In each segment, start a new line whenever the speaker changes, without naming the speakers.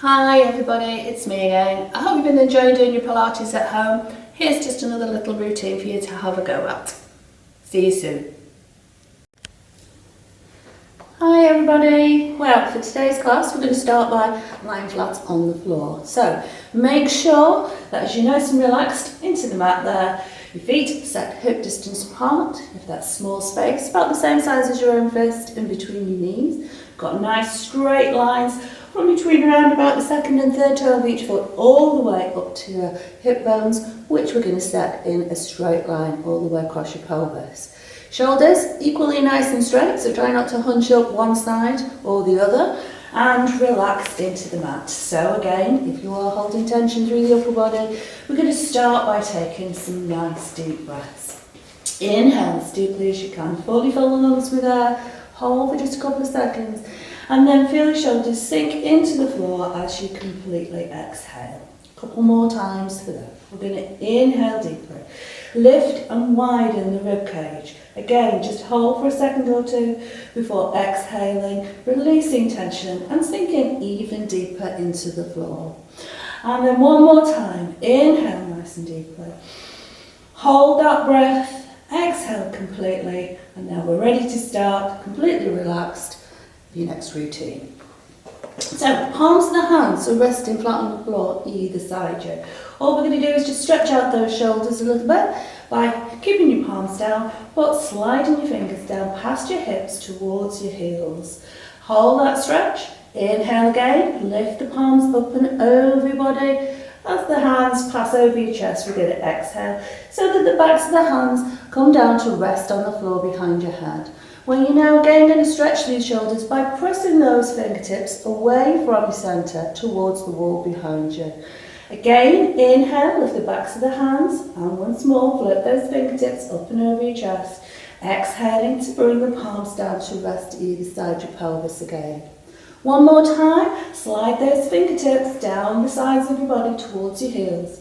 Hi everybody, it's me again. I hope you've been enjoying doing your Pilates at home. Here's just another little routine for you to have a go at. See you soon. Hi everybody. Well, for today's class we're going to start by lying flat on the floor. So make sure that as you're nice and relaxed into the mat there, your feet set hip distance apart. If that's small space, about the same size as your own fist in between your knees. Got nice straight lines from between around about the second and third toe of each foot all the way up to your hip bones, which we're going to set in a straight line all the way across your pelvis. Shoulders equally nice and straight, so try not to hunch up one side or the other, and relax into the mat. So again, if you are holding tension through the upper body, we're going to start by taking some nice deep breaths. Inhale as deeply as you can, fully fill the lungs with air, hold for just a couple of seconds, and then feel your shoulders sink into the floor as you completely exhale. A couple more times for that. We're going to inhale deeply, lift and widen the rib cage. Again, just hold for a second or two before exhaling, releasing tension and sinking even deeper into the floor. And then one more time, inhale nice and deeply. Hold that breath, exhale completely, and now we're ready to start, completely relaxed, your next routine. So palms of the hands are resting flat on the floor either side you. All we're going to do is just stretch out those shoulders a little bit by keeping your palms down but sliding your fingers down past your hips towards your heels. Hold that stretch. Inhale again, lift the palms up and over your body. As the hands pass over your chest, we're going to exhale so that the backs of the hands come down to rest on the floor behind your head. Well, you're now again going to stretch these shoulders by pressing those fingertips away from your centre towards the wall behind you. Again, inhale, lift the backs of the hands, and once more, flip those fingertips up and over your chest, exhaling to bring the palms down to rest either side your pelvis again. One more time, slide those fingertips down the sides of your body towards your heels.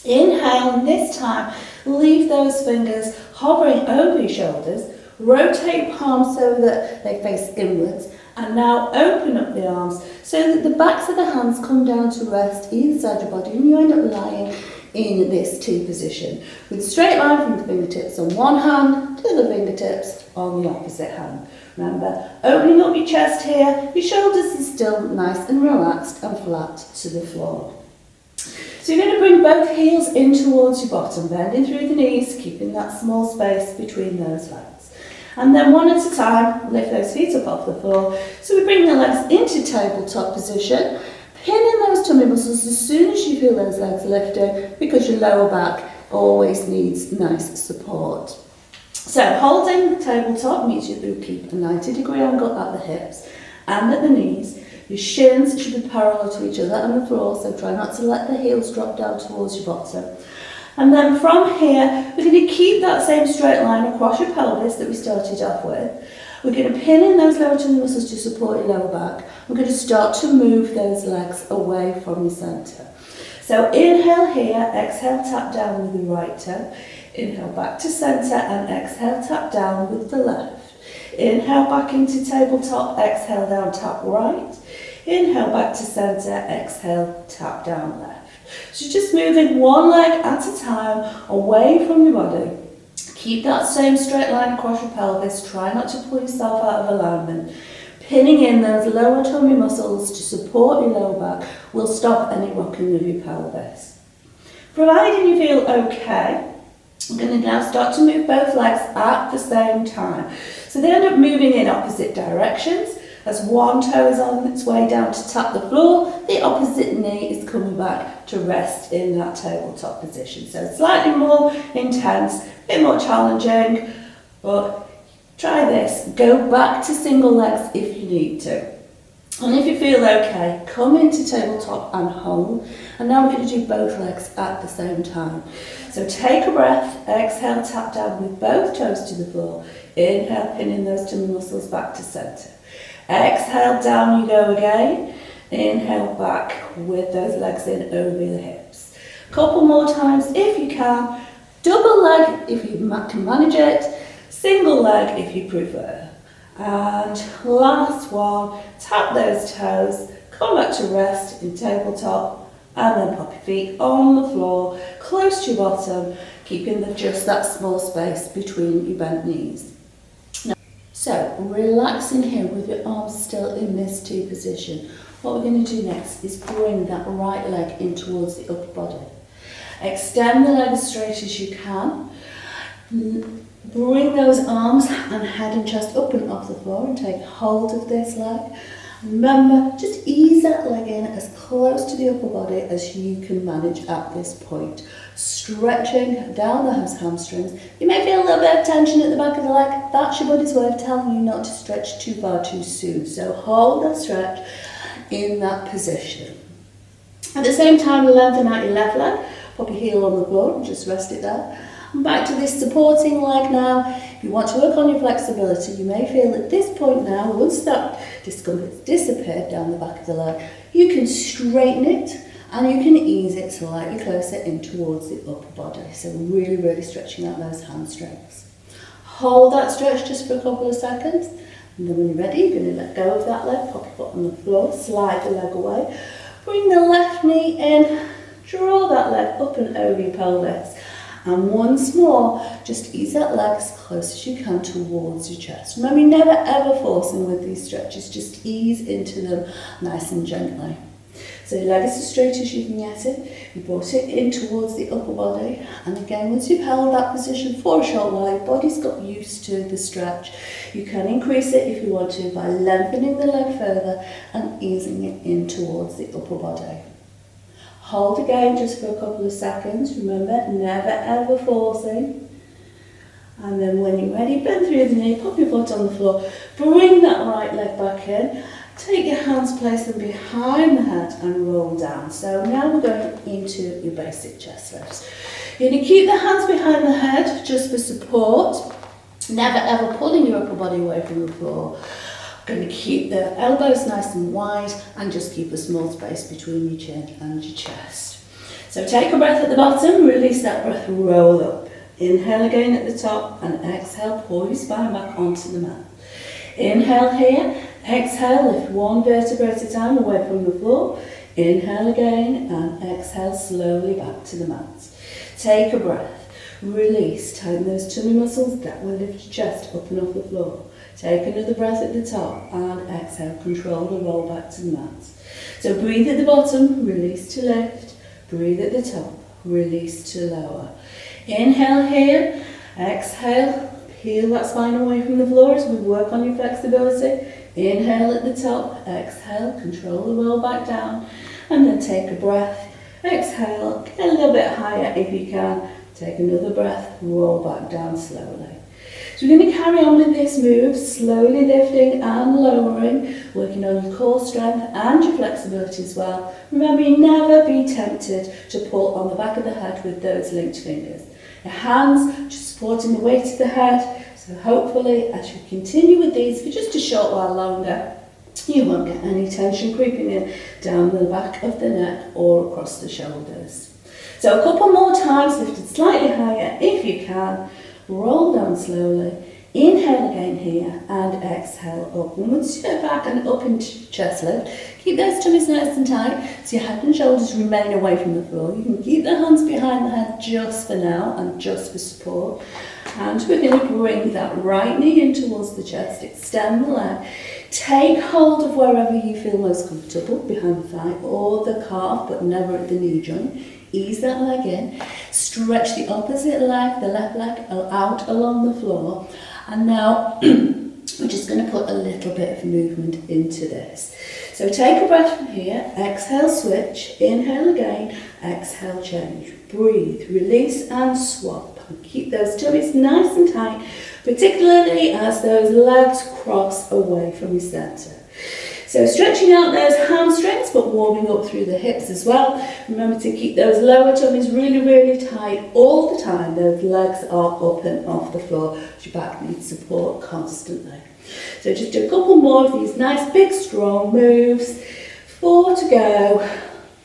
Inhale, and this time, leave those fingers hovering over your shoulders. Rotate palms so that they face inwards, and now open up the arms so that the backs of the hands come down to rest either side of your body, and you end up lying in this T position with a straight line from the fingertips on one hand to the fingertips on the opposite hand. Remember, opening up your chest here, your shoulders are still nice and relaxed and flat to the floor. So you're going to bring both heels in towards your bottom, bending through the knees, keeping that small space between those legs. And then one at a time, lift those feet up off the floor. So we bring the legs into tabletop position, pinning those tummy muscles as soon as you feel those legs lifting, because your lower back always needs nice support. So holding the tabletop means you keep a 90-degree angle at the hips and at the knees. Your shins should be parallel to each other on the floor, so try not to let the heels drop down towards your bottom. And then from here, we're going to keep that same straight line across your pelvis that we started off with. We're going to pin in those lower tummy muscles to support your lower back. We're going to start to move those legs away from your centre. So inhale here, exhale, tap down with the right toe. Inhale back to centre and exhale, tap down with the left. Inhale back into tabletop, exhale down, tap right. Inhale back to centre, exhale, tap down left. So just moving one leg at a time away from your body. Keep that same straight line across your pelvis. Try not to pull yourself out of alignment. Pinning in those lower tummy muscles to support your lower back will stop any rocking of your pelvis. Providing you feel okay, I'm going to now start to move both legs at the same time. So they end up moving in opposite directions. As one toe is on its way down to tap the floor, the opposite knee is coming back to rest in that tabletop position. So slightly more intense, a bit more challenging, but try this. Go back to single legs if you need to. And if you feel okay, come into tabletop and hold. And now we're going to do both legs at the same time. So take a breath, exhale, tap down with both toes to the floor. Inhale, pinning those tummy muscles back to centre. Exhale, down you go again. Inhale back with those legs in over the hips. Couple more times if you can. Double leg if you can manage it. Single leg if you prefer. And last one, tap those toes, Come back to rest in tabletop, and then pop your feet on the floor, close to your bottom, keeping just that small space between your bent knees. So, relaxing here with your arms still in this T position. What we're going to do next is bring that right leg in towards the upper body. Extend the leg as straight as you can. Bring those arms and head and chest up and off the floor and take hold of this leg. Remember, just ease that leg in as close to the upper body as you can manage at this point. Stretching down those hamstrings. You may feel a little bit of tension at the back of the leg. That's your body's way of telling you not to stretch too far too soon. So hold that stretch in that position. At the same time, lengthen out your left leg. Pop your heel on the floor and just rest it there. And back to this supporting leg now. If you want to work on your flexibility, you may feel at this point now, once that discomfort's disappeared down the back of the leg, you can straighten it and you can ease it slightly closer in towards the upper body. So really, really stretching out those hamstrings. Hold that stretch just for a couple of seconds. And then when you're ready, you're going to let go of that leg, pop your foot on the floor, slide the leg away. Bring the left knee in, draw that leg up and over your pelvis. And once more, just ease that leg as close as you can towards your chest. Remember, you're never ever forcing with these stretches, just ease into them nice and gently. So your leg is as straight as you can get it. You brought it in towards the upper body. And again, once you've held that position for a short while, your body's got used to the stretch. You can increase it if you want to by lengthening the leg further and easing it in towards the upper body. Hold again just for a couple of seconds. Remember, never ever forcing. And then when you're ready, bend through the knee, pop your foot on the floor, bring that right leg back in. Take your hands, place them behind the head and roll down. So now we're going into your basic chest lifts. You're going to keep the hands behind the head just for support. Never ever pulling your upper body away from the floor. Going to keep the elbows nice and wide and just keep a small space between your chin and your chest. So take a breath at the bottom, release that breath, roll up. Inhale again at the top and exhale, pull your spine back onto the mat. Inhale here, exhale, lift one vertebra at a time away from the floor. Inhale again and exhale slowly back to the mat. Take a breath, release, tighten those tummy muscles, that will lift your chest up and off the floor. Take another breath at the top and exhale, control the roll back to the mat. So breathe at the bottom, release to lift, breathe at the top, release to lower. Inhale here, exhale, peel that spine away from the floor as we work on your flexibility. Inhale at the top, exhale, control the roll back down, and then take a breath, exhale, get a little bit higher if you can, take another breath, roll back down slowly. So we're going to carry on with this move, slowly lifting and lowering, working on your core strength and your flexibility as well. Remember, you never be tempted to pull on the back of the head with those linked fingers. Your hands just supporting the weight of the head. So hopefully, as you continue with these for just a short while longer, you won't get any tension creeping in down the back of the neck or across the shoulders. So a couple more times, lifted slightly higher if you can. Roll down slowly, inhale again here and exhale up. And once you're back and up into chest lift, keep those tummies nice and tight so your head and shoulders remain away from the floor. You can keep the hands behind the head just for now and just for support. And we're going to bring that right knee in towards the chest, extend the leg, take hold of wherever you feel most comfortable, behind the thigh or the calf, but never at the knee joint. Ease that leg in, stretch the opposite leg, the left leg, out along the floor. And now we're just going to put a little bit of movement into this. So take a breath from here, exhale, switch, inhale again, exhale, change. Breathe, release and swap. And keep those tummies nice and tight, particularly as those legs cross away from your centre. So stretching out those hamstrings, but warming up through the hips as well. Remember to keep those lower tummies really, really tight all the time. Those legs are up and off the floor. Your back needs support constantly. So just do a couple more of these nice, big, strong moves. 4 to go.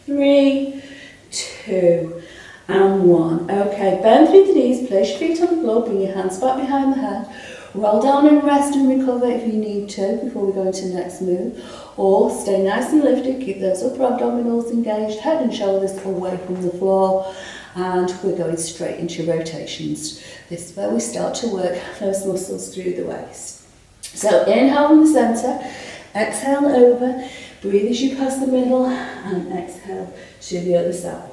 3, 2, and 1. Okay, bend through the knees, place your feet on the floor, bring your hands back behind the head. Roll down and rest and recover if you need to before we go into the next move. Or stay nice and lifted, keep those upper abdominals engaged, head and shoulders away from the floor, and we're going straight into rotations. This is where we start to work those muscles through the waist. So inhale from the centre, exhale over, breathe as you pass the middle, and exhale to the other side.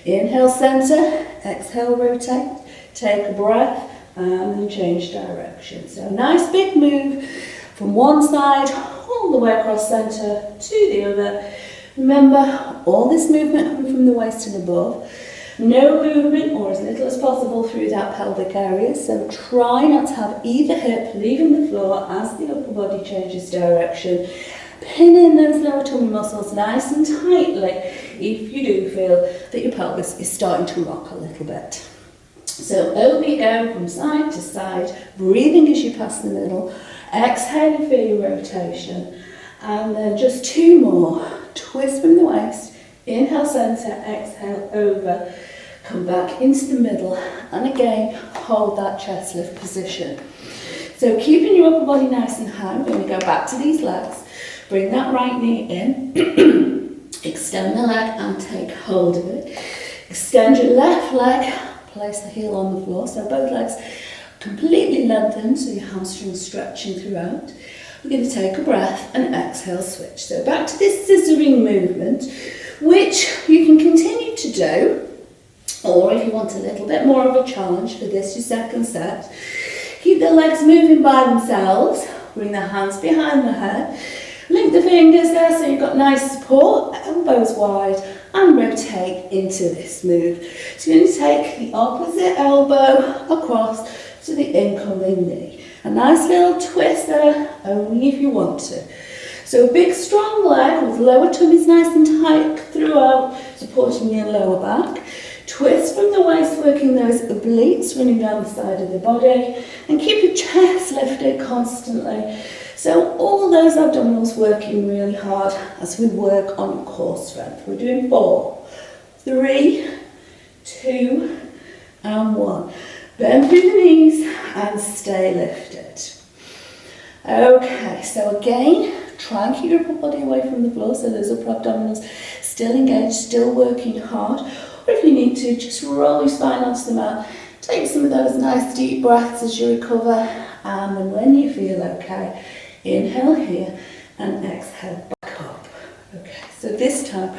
Inhale centre, exhale rotate, take a breath, and then change direction. So nice big move from one side all the way across centre to the other. Remember, all this movement coming from the waist and above. No movement, or as little as possible, through that pelvic area. So try not to have either hip leaving the floor as the upper body changes direction. Pin in those lower tummy muscles nice and tightly if you do feel that your pelvis is starting to rock a little bit. So over you go from side to side, breathing as you pass the middle. Exhale for your rotation. And then just two more. Twist from the waist. Inhale centre, exhale over. Come back into the middle. And again, hold that chest lift position. So keeping your upper body nice and high, we're going to go back to these legs. Bring that right knee in. Extend the leg and take hold of it. Extend your left leg. Place the heel on the floor, so both legs completely lengthened, so your hamstrings stretching throughout. We're going to take a breath and exhale, switch. So back to this scissoring movement, which you can continue to do, or if you want a little bit more of a challenge for this, your second set, keep the legs moving by themselves, bring the hands behind the head, link the fingers there so you've got nice support, elbows wide, and rotate into this move. So you're going to take the opposite elbow across to the incoming knee. A nice little twist there, only if you want to. So a big strong leg with lower tummies nice and tight throughout, supporting your lower back. Twist from the waist, working those obliques running down the side of the body, and keep your chest lifted constantly. So all those abdominals working really hard as we work on core strength. We're doing 4, 3, 2, and 1. Bend through the knees and stay lifted. Okay, so again, try and keep your upper body away from the floor so those upper abdominals still engaged, still working hard. Or if you need to, just roll your spine onto the mat. Take some of those nice deep breaths as you recover. And then when you feel okay, inhale here and exhale back up. Okay, so this time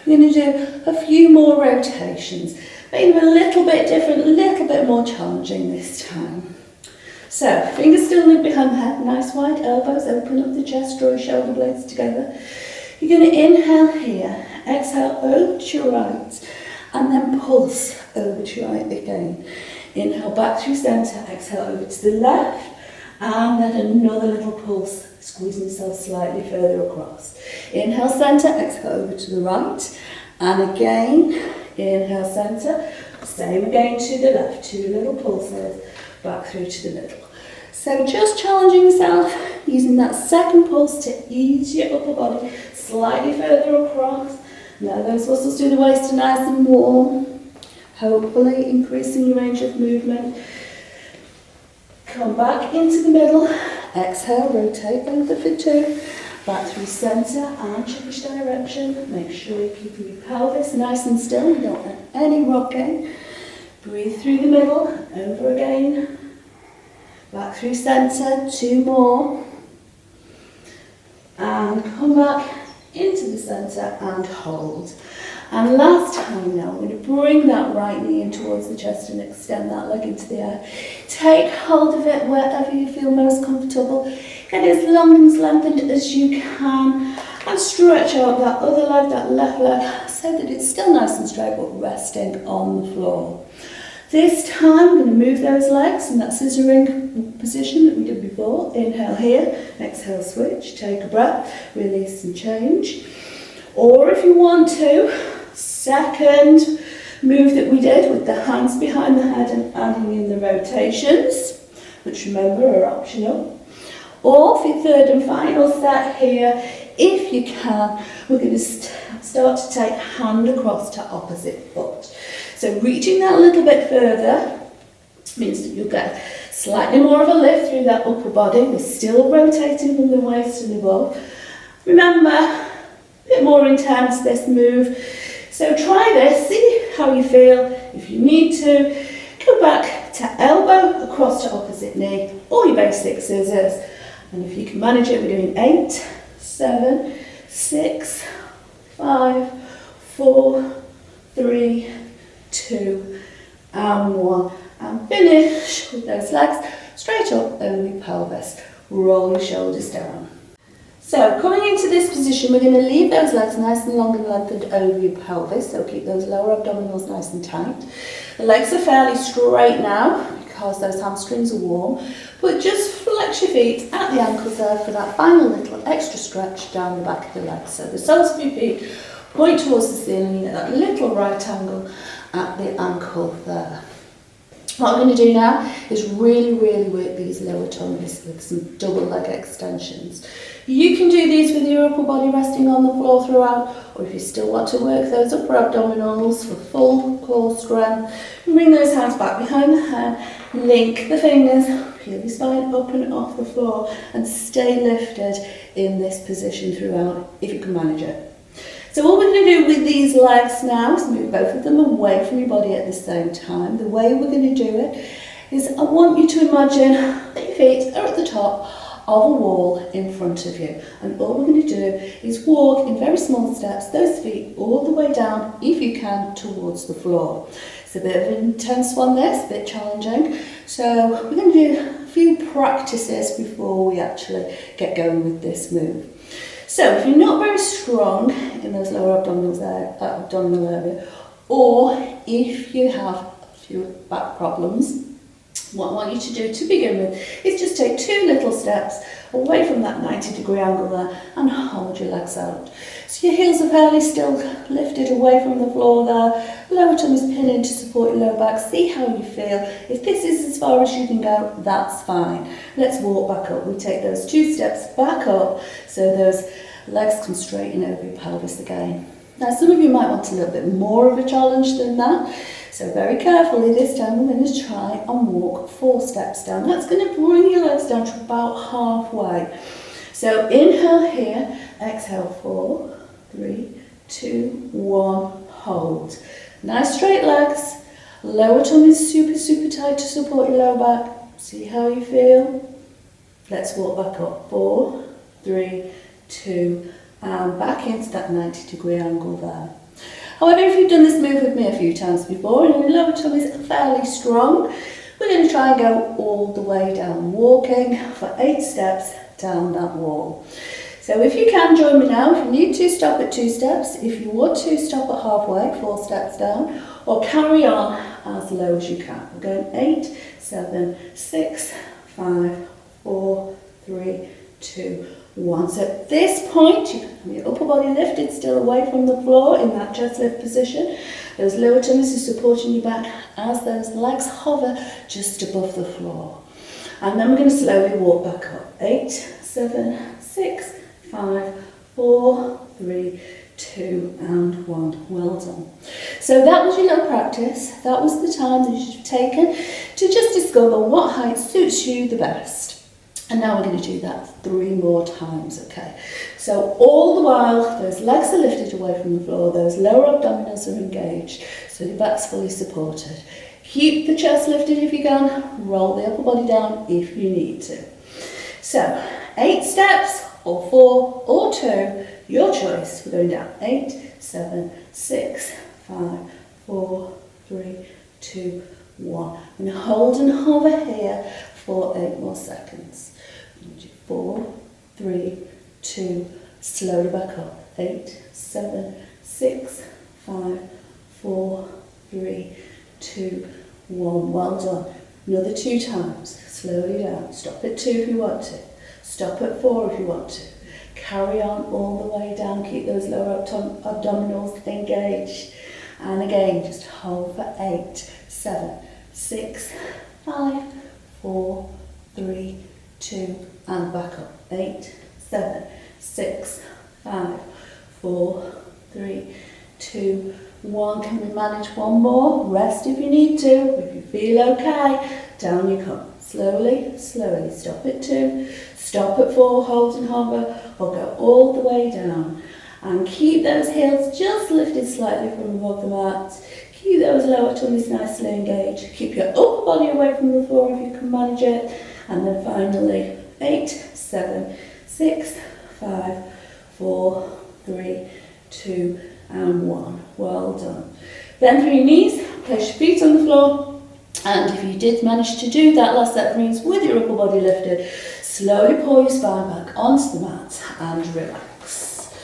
we're going to do a few more rotations. Maybe a little bit different, a little bit more challenging this time. So, fingers still linked behind the head, nice wide elbows, open up the chest, draw your shoulder blades together. You're going to inhale here, exhale over to your right, and then pulse over to your right again. Inhale back through centre, exhale over to the left, and then another little pulse, squeezing yourself slightly further across. Inhale centre, exhale over to the right, and again, inhale centre, same again to the left, 2 little pulses, back through to the middle. So just challenging yourself, using that second pulse to ease your upper body slightly further across. Now those muscles through the waist are nice and warm, hopefully increasing your range of movement. Come back into the middle, exhale, rotate over for 2, back through centre and change direction. Make sure you're keeping your pelvis nice and still, you don't want any rocking. Breathe through the middle, over again, back through centre, 2 more, and come back into the centre and hold. And last time now, we're going to bring that right knee in towards the chest and extend that leg into the air. Take hold of it wherever you feel most comfortable. Get as long and as lengthened as you can, and stretch out that other leg, that left leg, so that it's still nice and straight but resting on the floor. This time, we're going to move those legs in that scissoring position that we did before. Inhale here, exhale, switch, take a breath, release and change. Or if you want to, second move that we did with the hands behind the head and adding in the rotations, which remember are optional. Or for your third and final set here, if you can, we're going to start to take hand across to opposite foot. So reaching that a little bit further means that you'll get Slightly more of a lift through that upper body. We're still rotating from the waist and above. Remember, a bit more intense this move. So try this, see how you feel. If you need to, go back to elbow across to opposite knee, or your basic scissors. And if you can manage it, we're doing 8, 7, 6, 5, 4, 3, 2, and 1. And finish with those legs straight up over your pelvis. Roll your shoulders down. So coming into this position, we're going to leave those legs nice and long and lengthened over your pelvis. So keep those lower abdominals nice and tight. The legs are fairly straight now because those hamstrings are warm. But just flex your feet at the ankles there for that final little extra stretch down the back of the legs. So the soles of your feet point towards the ceiling at that little right angle at the ankle there. What I'm going to do now is really work these lower tummies with some double leg extensions. You can do these with your upper body resting on the floor throughout, or if you still want to work those upper abdominals for full core strength, bring those hands back behind the head, link the fingers, peel your spine up and off the floor, and stay lifted in this position throughout if you can manage it. So what we're going to do with these legs now is move both of them away from your body at the same time. The way we're going to do it is I want you to imagine that your feet are at the top of a wall in front of you. And all we're going to do is walk in very small steps, those feet all the way down, if you can, towards the floor. It's a bit of an intense one this, a bit challenging. So we're going to do a few practices before we actually get going with this move. So if you're not very strong in those lower abdominal area, or if you have a few back problems, what I want you to do to begin with is just take 2 little steps away from that 90-degree angle there and hold your legs out. So your heels are fairly still lifted away from the floor there, lower tummies pinning to support your lower back. See how you feel. If this is as far as you can go, that's fine. Let's walk back up. We take those 2 steps back up so those legs come straight in over your pelvis again. Now some of you might want a little bit more of a challenge than that. So very carefully this time we're going to try and walk 4 steps down. That's going to bring your legs down to about halfway. So inhale here, exhale 4, 3, 2, 1, hold. Nice straight legs, lower tummy is super tight to support your lower back. See how you feel? Let's walk back up, 4, 3, 2, and back into that 90-degree angle there. However, if you've done this move with me a few times before and your lower tummy is fairly strong, we're going to try and go all the way down, walking for 8 steps down that wall. So if you can, join me now. If you need to, stop at 2 steps. If you want to, stop at halfway, 4 steps down, or carry on as low as you can. We're going 8, 7, 6, 5, 4, 3, 2, 1. So at this point, you can have your upper body lifted still away from the floor in that chest lift position. Those lower tummies are supporting your back as those legs hover just above the floor. And then we're going to slowly walk back up. 8, 7, 6, 5, 4, 3, 2, and 1. Well done. So that was your little practice. That was the time that you should have taken to just discover what height suits you the best. And now we're going to do that 3 more times, okay? So all the while, those legs are lifted away from the floor, those lower abdominals are engaged, so your back's fully supported. Keep the chest lifted if you can, roll the upper body down if you need to. So 8 steps, or 4, or 2, your choice. We're going down 8, 7, 6, 5, 4, 3, 2, 1. I'm going to hold and hover here for 8 more seconds. 4, 3, 2, slowly back up. 8, 7, 6, 5, 4, 3, 2, 1. Well done. Another 2 times. Slowly down. Stop at 2 if you want to. Stop at 4 if you want to. Carry on all the way down. Keep those lower abdominals engaged. And again, just hold for 8, 7, 6, 5, 4, 3, 2, and back up. 8, 7, 6, 5, 4, 3, 2, 1. Can we manage one more? Rest if you need to. If you feel okay, down you come. Slowly, slowly. Stop at 2, stop at 4, hold and hover, or go all the way down. And keep those heels just lifted slightly from above the mat. Keep those lower tummies nicely engaged. Keep your upper body away from the floor if you can manage it. And then finally, 8, 7, 6, 5, 4, 3, 2, and 1. Well done. Bend through your knees, place your feet on the floor. And if you did manage to do that last set of moves with your upper body lifted, slowly pull your spine back onto the mat and relax.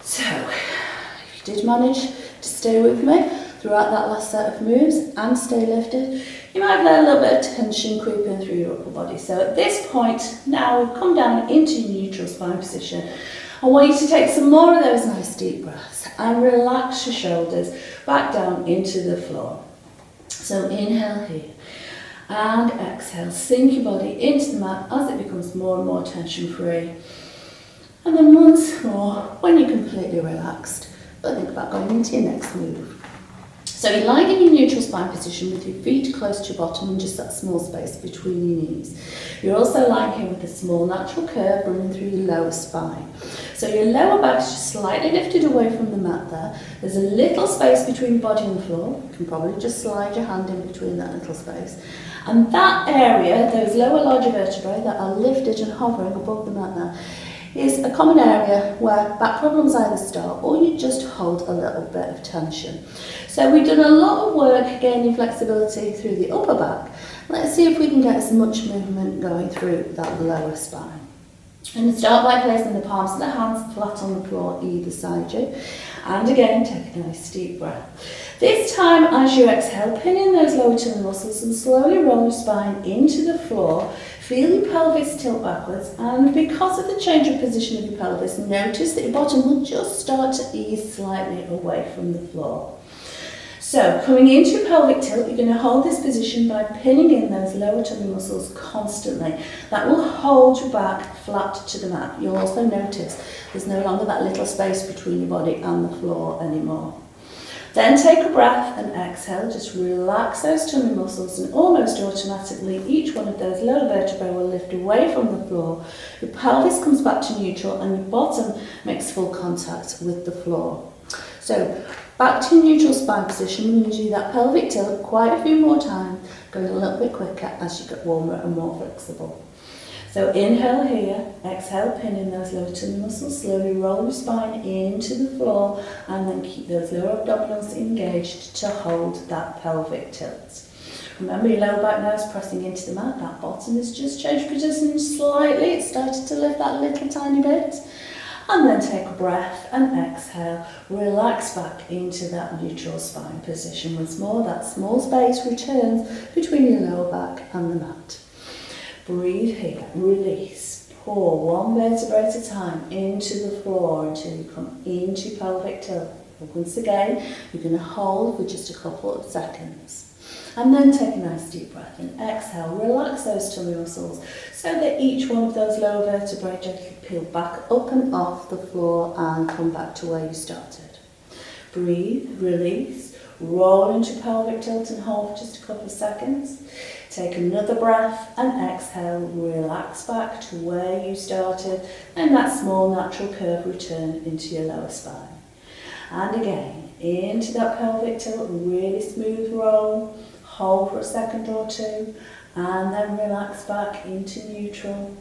So, if you did manage to stay with me throughout that last set of moves and stay lifted, you might have let a little bit of tension creep in through your upper body. So at this point, now we've come down into your neutral spine position. I want you to take some more of those nice deep breaths and relax your shoulders back down into the floor. So inhale here and exhale. Sink your body into the mat as it becomes more and more tension free. And then once more, when you're completely relaxed, think about going into your next move. So you're lying in your neutral spine position with your feet close to your bottom and just that small space between your knees. You're also lying here with a small natural curve running through your lower spine. So your lower back is just slightly lifted away from the mat there. There's a little space between your body and the floor. You can probably just slide your hand in between that little space. And that area, those lower larger vertebrae that are lifted and hovering above the mat there, is a common area where back problems either start or you just hold a little bit of tension. So we've done a lot of work gaining flexibility through the upper back. Let's see if we can get as much movement going through that lower spine. I'm going to start by placing the palms of the hands flat on the floor either side you. And again, take a nice deep breath. This time as you exhale, pin in those lower tummy muscles and slowly roll your spine into the floor. Feel your pelvis tilt backwards, and because of the change of position of your pelvis, notice that your bottom will just start to ease slightly away from the floor. So, coming into your pelvic tilt, you're going to hold this position by pinning in those lower tummy muscles constantly. That will hold your back flat to the mat. You'll also notice there's no longer that little space between your body and the floor anymore. Then take a breath and exhale. Just relax those tummy muscles, and almost automatically each one of those lower vertebrae will lift away from the floor. Your pelvis comes back to neutral and your bottom makes full contact with the floor. So back to neutral spine position. We're going to do that pelvic tilt quite a few more times, going a little bit quicker as you get warmer and more flexible. So inhale here, exhale, pin in those lower tummy muscles, slowly roll your spine into the floor and then keep those lower abdominals engaged to hold that pelvic tilt. Remember your lower back now is pressing into the mat, that bottom has just changed position slightly, it's started to lift that little tiny bit. And then take a breath and exhale, relax back into that neutral spine position once more. That small space returns between your lower back and the mat. Breathe here, release, pour one vertebrae at a time into the floor until you come into pelvic tilt. And once again, you're going to hold for just a couple of seconds. And then take a nice deep breath and exhale, relax those tummy muscles so that each one of those lower vertebrae gently peel back up and off the floor and come back to where you started. Breathe, release, roll into pelvic tilt and hold for just a couple of seconds. Take another breath and exhale, relax back to where you started, and that small natural curve return into your lower spine. And again, into that pelvic tilt, really smooth roll, hold for a second or two, and then relax back into neutral.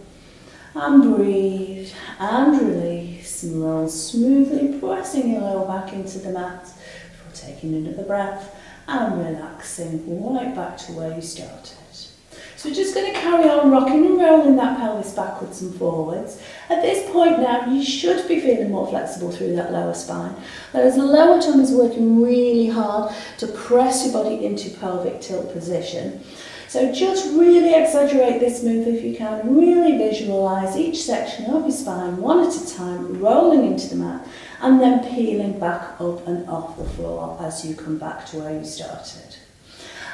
And breathe and release and roll smoothly, pressing your lower back into the mat before taking another breath and relaxing right back to where you started. So we're just going to carry on rocking and rolling that pelvis backwards and forwards. At this point now, you should be feeling more flexible through that lower spine. Those lower tummies working really hard to press your body into pelvic tilt position. So just really exaggerate this move if you can. Really visualise each section of your spine one at a time, rolling into the mat and then peeling back up and off the floor as you come back to where you started.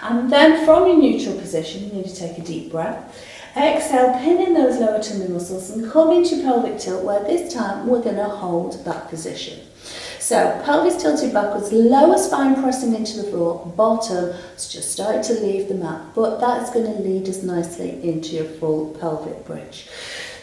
And then from your neutral position, you need to take a deep breath. Exhale, pin in those lower tummy muscles and come into pelvic tilt, where this time we're going to hold that position. So pelvis tilted backwards, lower spine pressing into the floor, bottom is just starting to leave the mat, but that's going to lead us nicely into your full pelvic bridge.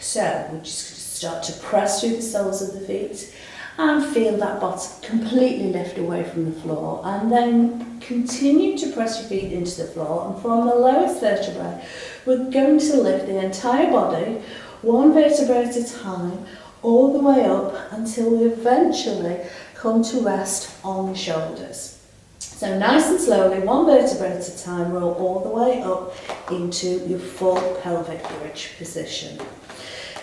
So we're just going to start to press through the soles of the feet and feel that bottom completely lift away from the floor, and then continue to press your feet into the floor, and from the lowest vertebrae we're going to lift the entire body one vertebra at a time all the way up until we eventually come to rest on the shoulders. So nice and slowly, one vertebra at a time, roll all the way up into your full pelvic bridge position.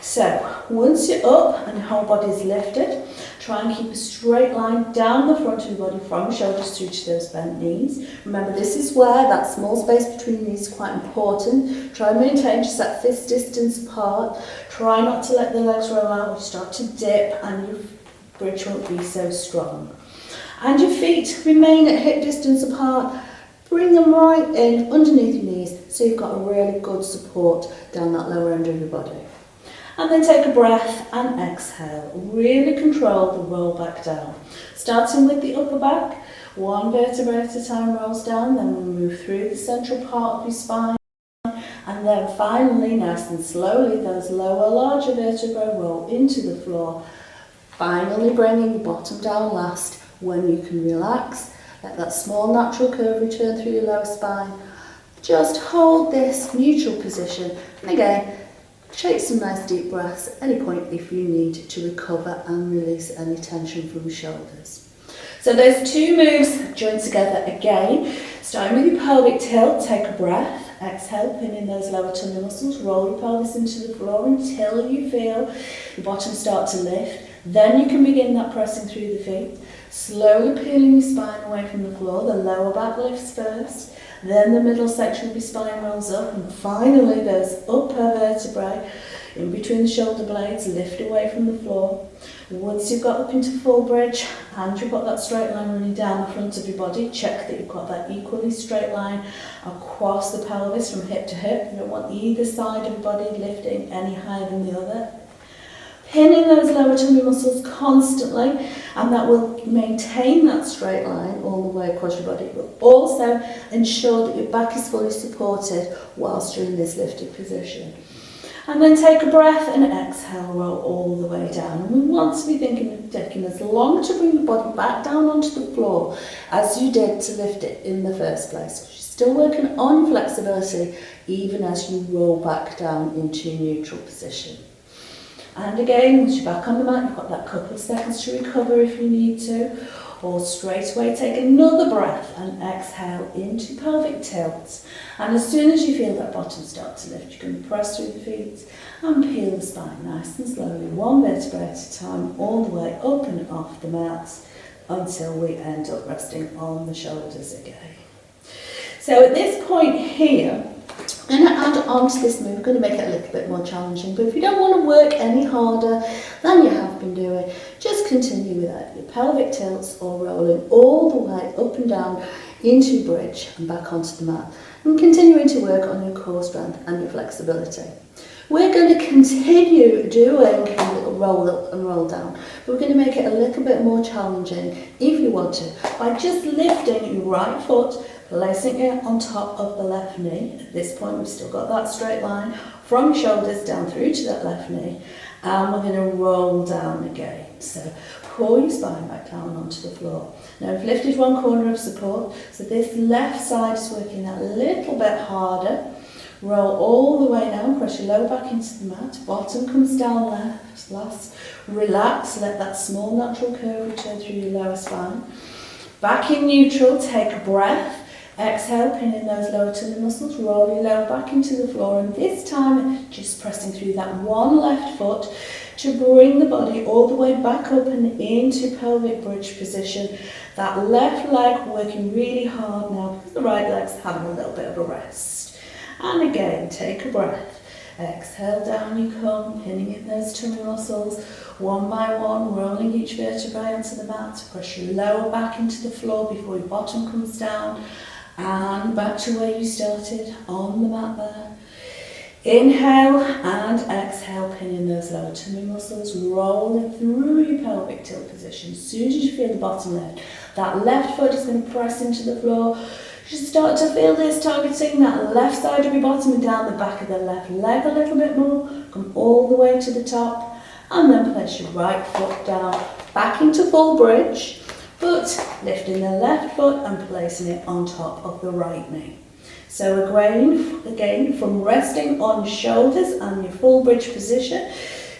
So once you're up and your whole body is lifted, try and keep a straight line down the front of your body from your shoulders through to those bent knees. Remember, this is where that small space between knees is quite important. Try and maintain just that fist distance apart. Try not to let the legs roll out or start to dip, and your bridge won't be so strong. And your feet remain at hip distance apart. Bring them right in underneath your knees so you've got a really good support down that lower end of your body. And then take a breath and exhale. Really control the roll back down. Starting with the upper back, one vertebra at a time rolls down, then we move through the central part of your spine, and then finally, nice and slowly, those lower, larger vertebrae roll into the floor, finally bringing the bottom down last. When you can relax, let that small natural curve return through your lower spine. Just hold this neutral position, and again, take some nice deep breaths at any point if you need to recover and release any tension from your shoulders. So those two moves join together again. Starting with your pelvic tilt, take a breath, exhale, pin in those lower tummy muscles, roll your pelvis into the floor until you feel the bottom start to lift. Then you can begin that pressing through the feet, slowly peeling your spine away from the floor. The lower back lifts first, then the middle section of your spine rolls up, and finally those upper vertebrae in between the shoulder blades lift away from the floor. Once you've got up into full bridge and you've got that straight line running down the front of your body, check that you've got that equally straight line across the pelvis from hip to hip. You don't want either side of the body lifting any higher than the other. Pinning those lower tummy muscles constantly, and that will maintain that straight line all the way across your body. It will also ensure that your back is fully supported whilst you're in this lifted position. And then take a breath and exhale, roll all the way down. And we want to be thinking of taking as long to bring the body back down onto the floor as you did to lift it in the first place. You're still working on flexibility even as you roll back down into your neutral position. And again, once you're back on the mat, you've got that couple of seconds to recover if you need to, or straight away take another breath and exhale into pelvic tilt. And as soon as you feel that bottom start to lift, you can press through the feet and peel the spine nice and slowly, one vertebra at a time, all the way up and off the mat until we end up resting on the shoulders again. So at this point here, I'm going to add on to this move. We're going to make it a little bit more challenging, but if you don't want to work any harder than you have been doing, just continue with that. Your pelvic tilts or rolling all the way up and down into bridge and back onto the mat, and continuing to work on your core strength and your flexibility. We're going to continue doing a little roll up and roll down, but we're going to make it a little bit more challenging if you want to, by just lifting your right foot, placing it on top of the left knee. At this point we've still got that straight line from shoulders down through to that left knee, and we're going to roll down again. So pull your spine back down onto the floor. Now we've lifted one corner of support, so this left side is working that a little bit harder. Roll all the way down, press your lower back into the mat, bottom comes down last. Relax, let that small natural curve return through your lower spine. Back in neutral, take a breath. Exhale, pin in those lower tummy muscles, roll your lower back into the floor, and this time just pressing through that one left foot to bring the body all the way back up and into pelvic bridge position. That left leg working really hard now because the right leg's having a little bit of a rest. And again, take a breath. Exhale, down you come, pinning in those tummy muscles, one by one, rolling each vertebrae onto the mat. Press your lower back into the floor before your bottom comes down. And back to where you started, on the mat there. Inhale and exhale, pinning those lower tummy muscles, rolling through your pelvic tilt position. As soon as you feel the bottom lift, that left foot is going to press into the floor. You should start to feel this, targeting that left side of your bottom and down the back of the left leg a little bit more. Come all the way to the top and then place your right foot down, back into full bridge, but lifting the left foot and placing it on top of the right knee. So again, from resting on your shoulders and your full bridge position,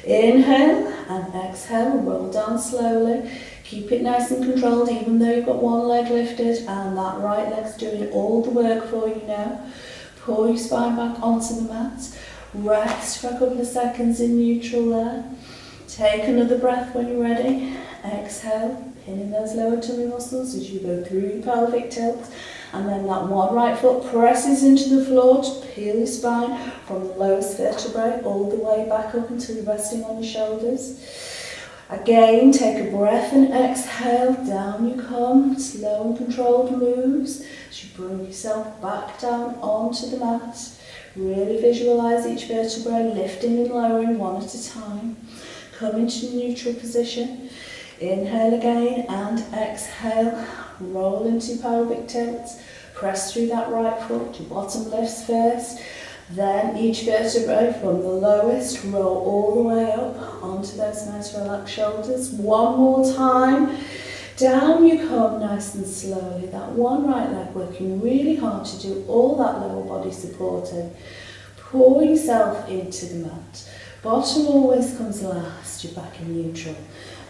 inhale and exhale, roll down slowly. Keep it nice and controlled even though you've got one leg lifted and that right leg's doing all the work for you now. Pull your spine back onto the mat. Rest for a couple of seconds in neutral there. Take another breath when you're ready. Exhale, pinning those lower tummy muscles as you go through your pelvic tilt. And then that one right foot presses into the floor to peel your spine from the lowest vertebrae all the way back up until you're resting on your shoulders. Again, take a breath and exhale, down you come, slow and controlled moves as you bring yourself back down onto the mat. Really visualise each vertebrae lifting and lowering one at a time. Come into neutral position. Inhale again and exhale. Roll into pelvic tilt. Press through that right foot. Your bottom lifts first. Then each vertebrae from the lowest roll all the way up onto those nice relaxed shoulders. One more time. Down you come nice and slowly. That one right leg working really hard to do all that lower body supporting. Pull yourself into the mat. Bottom always comes last. You're back in neutral.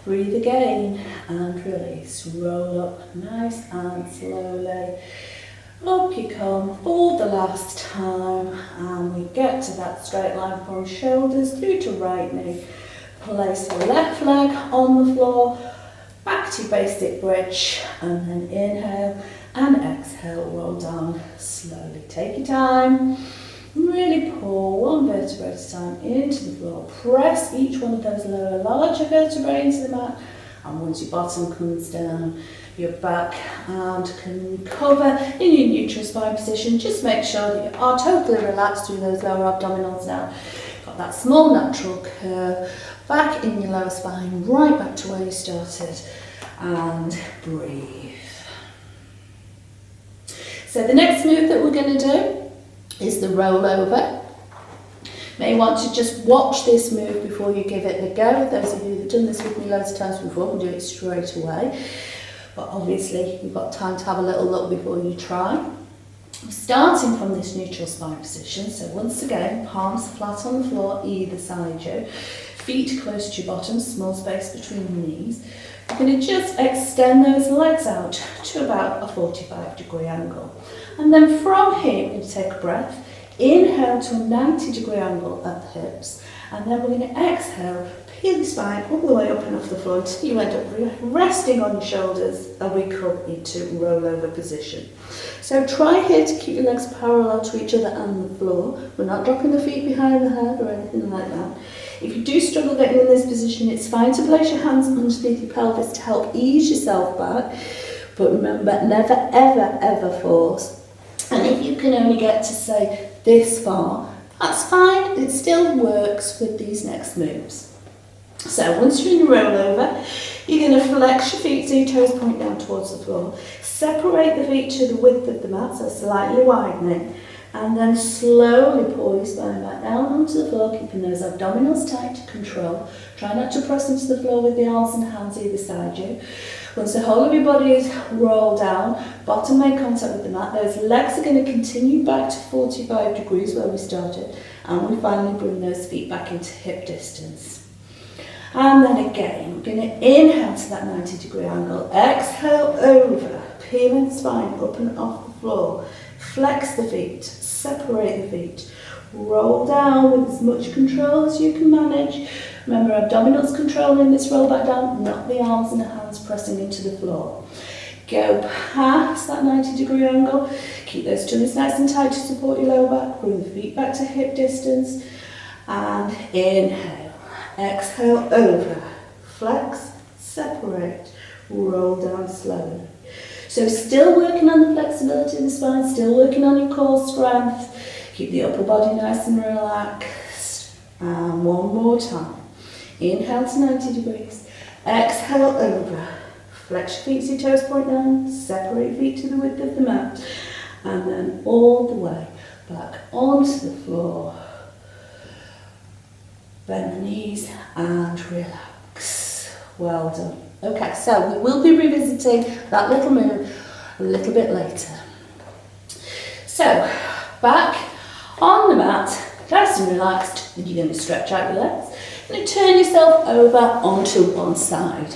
Breathe again and release. Roll up nice and slowly. Up you come for the last time, and we get to that straight line from shoulders through to right knee. Place the left leg on the floor, back to basic bridge, and then inhale and exhale, roll down slowly. Take your time, really pull one vertebra at a time into the floor. Press each one of those lower, larger vertebrae into the mat, and once your bottom comes down, your back and can recover in your neutral spine position. Just make sure that you are totally relaxed through those lower abdominals now. Got that small natural curve back in your lower spine, right back to where you started, and breathe. So the next move that we're going to do is the rollover. May want to just watch this move before you give it a go. Those of you that have done this with me loads of times before can do it straight away. But obviously you've got time to have a little look before you try. We're starting from this neutral spine position. So once again, palms flat on the floor, either side you. Feet close to your bottom, small space between the knees. You're going to just extend those legs out to about a 45-degree angle. And then from here, we're going to take a breath. Inhale to a 90-degree angle at the hips. And then we're going to exhale, peel the spine all the way up and off the floor until you end up resting on your shoulders, and we come into rollover position. So try here to keep your legs parallel to each other and the floor. We're not dropping the feet behind the head or anything like that. If you do struggle getting in this position, it's fine to place your hands underneath your pelvis to help ease yourself back. But remember, never, ever, ever force. And if you can only get to, say, this far, that's fine. It still works with these next moves. So once you're in your rollover, you're going to flex your feet so your toes point down towards the floor. Separate the feet to the width of the mat, so slightly widening. And then slowly pull your spine back down onto the floor, keeping those abdominals tight to control. Try not to press into the floor with the arms and hands either side you. Once the whole of your body is rolled down, bottom make contact with the mat, those legs are going to continue back to 45 degrees where we started. And we finally bring those feet back into hip distance. And then again, we're going to inhale to that 90-degree angle. Exhale over, peeling the spine up and off the floor. Flex the feet, separate the feet. Roll down with as much control as you can manage. Remember, abdominals controlling this roll back down, not the arms and the hands pressing into the floor. Go past that 90-degree angle. Keep those tummies nice and tight to support your lower back. Bring the feet back to hip distance. And inhale. Exhale over. Flex, separate, roll down slowly. So still working on the flexibility of the spine, still working on your core strength. Keep the upper body nice and relaxed. And one more time. Inhale to 90 degrees. Exhale over. Flex your feet so your toes point down. Separate feet to the width of the mat. And then all the way back onto the floor. Bend the knees and relax. Well done. Okay, so we will be revisiting that little move a little bit later. So, back on the mat, nice and relaxed, and you're going to stretch out your legs. You're going to turn yourself over onto one side.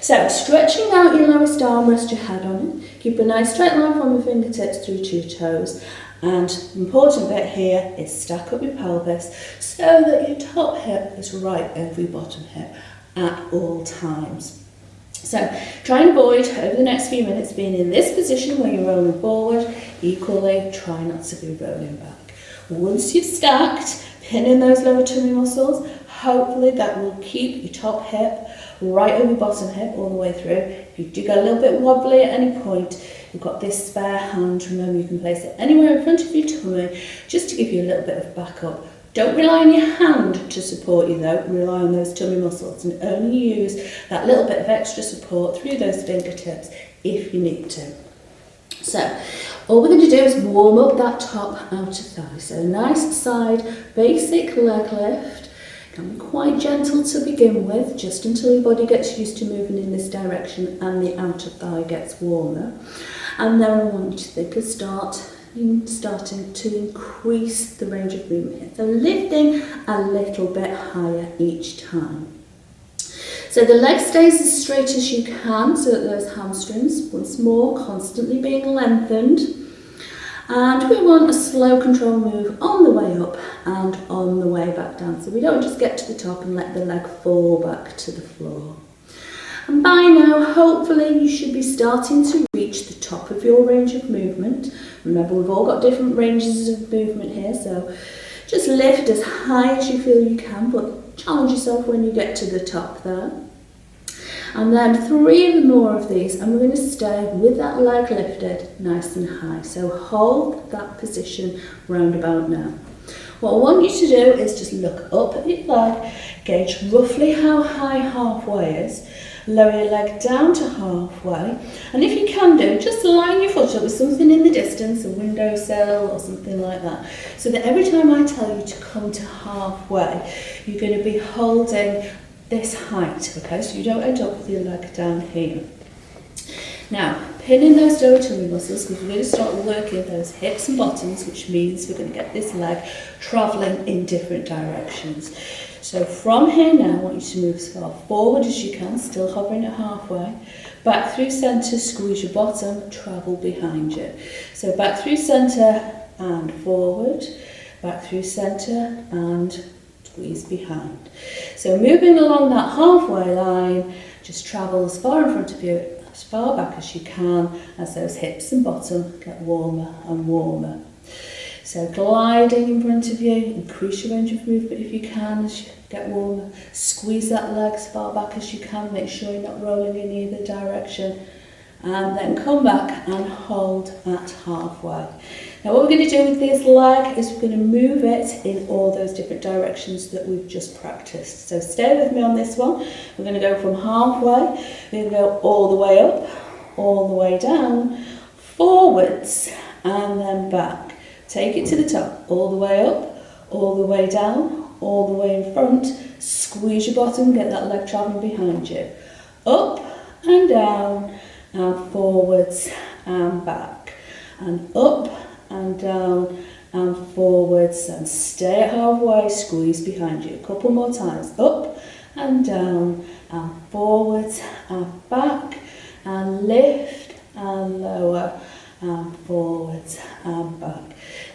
So, stretching out your lowest arm, rest your head on it. Keep a nice straight line from your fingertips through to your toes. And the important bit here is stack up your pelvis so that your top hip is right over your bottom hip at all times. So try and avoid over the next few minutes being in this position where you're rolling forward. Equally, try not to be rolling back. Once you've stacked, pin in those lower tummy muscles. Hopefully that will keep your top hip right over your bottom hip all the way through. If you do get a little bit wobbly at any point, you've got this spare hand. Remember, you can place it anywhere in front of your tummy just to give you a little bit of backup. Don't rely on your hand to support you though, rely on those tummy muscles and only use that little bit of extra support through those fingertips if you need to. So, all we're going to do is warm up that top outer thigh. So, nice side, basic leg lift. Can be quite gentle to begin with, just until your body gets used to moving in this direction and the outer thigh gets warmer. And then I want you to think of starting to increase the range of movement here. So lifting a little bit higher each time. So the leg stays as straight as you can so that those hamstrings, once more, constantly being lengthened. And we want a slow control move on the way up and on the way back down. So we don't just get to the top and let the leg fall back to the floor. And by now, hopefully, you should be starting to reach the top of your range of movement. Remember, we've all got different ranges of movement here, so just lift as high as you feel you can, but challenge yourself when you get to the top there. And then 3 more of these, and we're going to stay with that leg lifted nice and high. So hold that position round about now. What I want you to do is just look up at your leg, gauge roughly how high halfway is, lower your leg down to halfway, and if you can do, just line your foot up with something in the distance, a windowsill or something like that, so that every time I tell you to come to halfway, you're going to be holding this height, okay, so you don't end up with your leg down here. Now, pin in those lower tummy muscles because we're going to start working those hips and bottoms, which means we're going to get this leg travelling in different directions. So from here now, I want you to move as far forward as you can, still hovering at halfway. Back through centre, squeeze your bottom, travel behind you. So back through centre and forward, back through centre and squeeze behind. So moving along that halfway line, just travel as far in front of you, as far back as you can, as those hips and bottom get warmer and warmer. So gliding in front of you, increase your range of movement if you can as you get warmer. Squeeze that leg as far back as you can, make sure you're not rolling in either direction. And then come back and hold at halfway. Now what we're going to do with this leg is we're going to move it in all those different directions that we've just practiced. So stay with me on this one. We're going to go from halfway, we're going to go all the way up, all the way down, forwards, and then back. Take it to the top, all the way up, all the way down, all the way in front. Squeeze your bottom, get that leg travelling behind you. Up and down, and forwards and back. And up and down and forwards, and stay at halfway, squeeze behind you. A couple more times. Up and down and forwards and back, and lift and lower and forwards and back.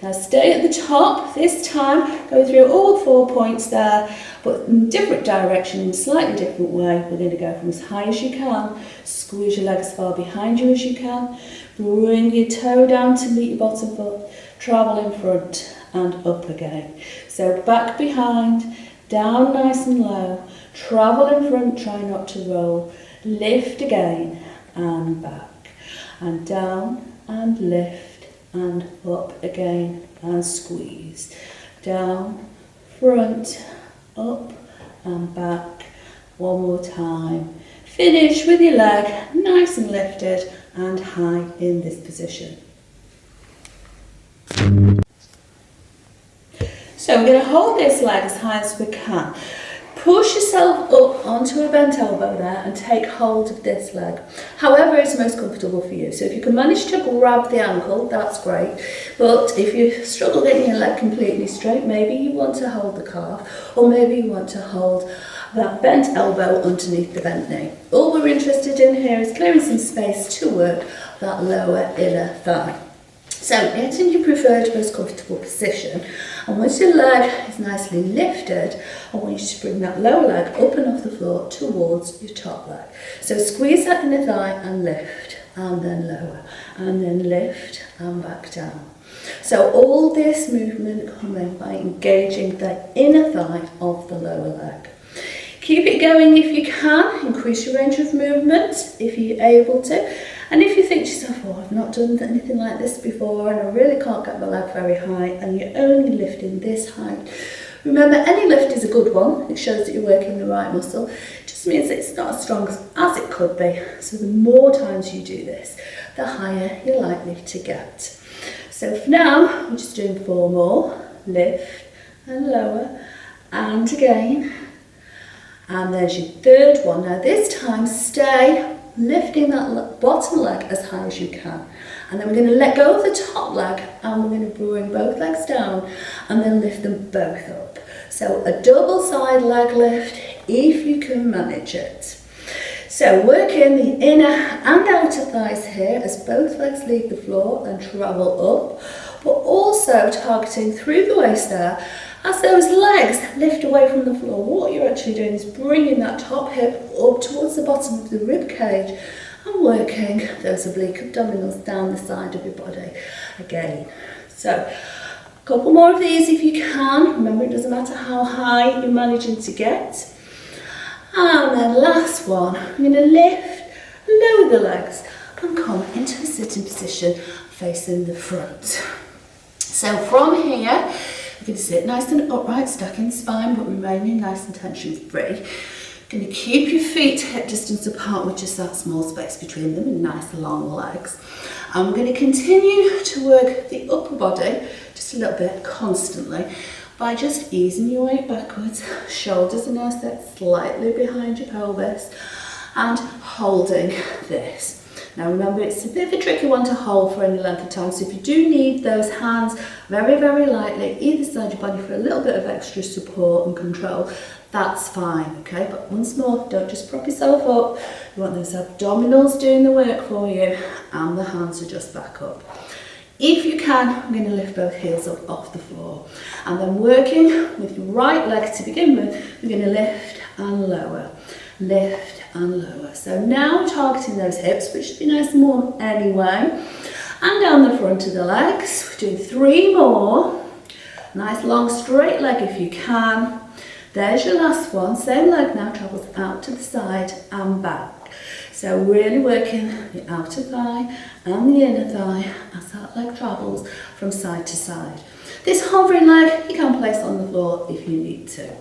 Now stay at the top this time, go through all 4 points there, but in different direction, in a slightly different way. We're going to go from as high as you can, squeeze your leg as far behind you as you can, bring your toe down to meet your bottom foot, travel in front and up again. So back behind, down nice and low, travel in front, try not to roll, lift again and back, and down and lift and up again and squeeze. Down, front, up and back. One more time. Finish with your leg nice and lifted and high in this position. So we're going to hold this leg as high as we can. Push yourself up onto a bent elbow there and take hold of this leg. However it's most comfortable for you. So if you can manage to grab the ankle, that's great. But if you struggle getting your leg completely straight, maybe you want to hold the calf, or maybe you want to hold that bent elbow underneath the bent knee. All we're interested in here is clearing some space to work that lower inner thigh. So get in your preferred, most comfortable position, and once your leg is nicely lifted, I want you to bring that lower leg up and off the floor towards your top leg. So squeeze that inner thigh and lift, and then lower, and then lift and back down. So all this movement coming by engaging the inner thigh of the lower leg. Keep it going if you can, increase your range of movement if you're able to. And if you think to yourself, oh, I've not done anything like this before and I really can't get my leg very high, and you're only lifting this height, remember, any lift is a good one. It shows that you're working the right muscle. It just means that it's not as strong as it could be. So the more times you do this, the higher you're likely to get. So for now, we're just doing 4 more. Lift and lower, and again. And there's your third one. Now this time, stay lifting that bottom leg as high as you can. And then we're going to let go of the top leg, and we're going to bring both legs down and then lift them both up. So a double side leg lift if you can manage it. So work in the inner and outer thighs here as both legs leave the floor and travel up, but also targeting through the waist there. As those legs lift away from the floor, what you're actually doing is bringing that top hip up towards the bottom of the rib cage and working those oblique abdominals down the side of your body again. So a couple more of these if you can. Remember, it doesn't matter how high you're managing to get. And then last one, I'm going to lift, lower the legs and come into a sitting position facing the front. So from here, you're going to sit nice and upright, stacking spine, but remaining nice and tension free. You're going to keep your feet hip distance apart with just that small space between them and nice long legs. And we're going to continue to work the upper body just a little bit constantly by just easing your weight backwards. Shoulders are now set slightly behind your pelvis and holding this. Now remember, it's a bit of a tricky one to hold for any length of time, so if you do need those hands very, very lightly either side of your body for a little bit of extra support and control, that's fine, okay? But once more, don't just prop yourself up. You want those abdominals doing the work for you, and the hands are just back up. If you can, I'm going to lift both heels up off the floor, and then working with your right leg to begin with, we're going to lift and lower. Lift and lower. So now targeting those hips, which should be nice and warm anyway, and down the front of the legs. We're doing 3 more. Nice long straight leg if you can. There's your last one. Same leg now travels out to the side and back. So really working the outer thigh and the inner thigh as that leg travels from side to side. This hovering leg you can place on the floor if you need to.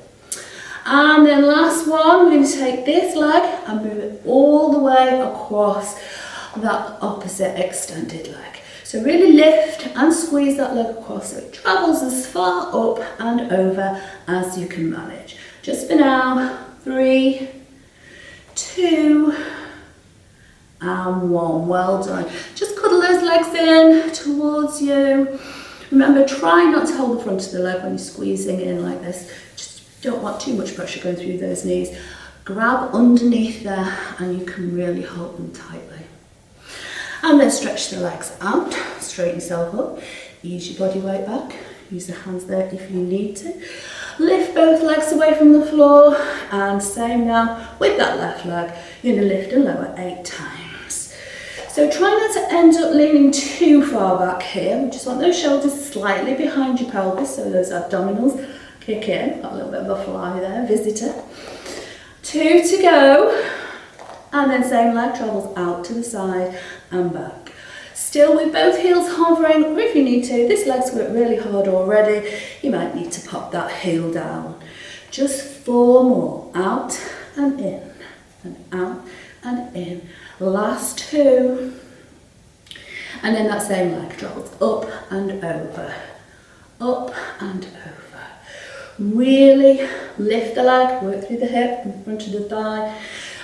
And then last one, we're going to take this leg and move it all the way across that opposite extended leg. So really lift and squeeze that leg across so it travels as far up and over as you can manage. Just for now, 3, 2, and 1. Well done. Just cuddle those legs in towards you. Remember, try not to hold the front of the leg when you're squeezing in like this. Don't want too much pressure going through those knees. Grab underneath there and you can really hold them tightly. And then stretch the legs out, straighten yourself up, ease your body weight back, use the hands there if you need to. Lift both legs away from the floor, and same now with that left leg, you're going to lift and lower 8 times. So try not to end up leaning too far back here. We just want those shoulders slightly behind your pelvis so those abdominals kick in. Got a little bit of a fly there, visitor. 2 to go, and then same leg travels out to the side and back. Still with both heels hovering, or if you need to, this leg's worked really hard already, you might need to pop that heel down. Just 4 more, out and in, and out and in. Last 2. And then that same leg travels up and over, up and over. Really lift the leg, work through the hip in front of the thigh,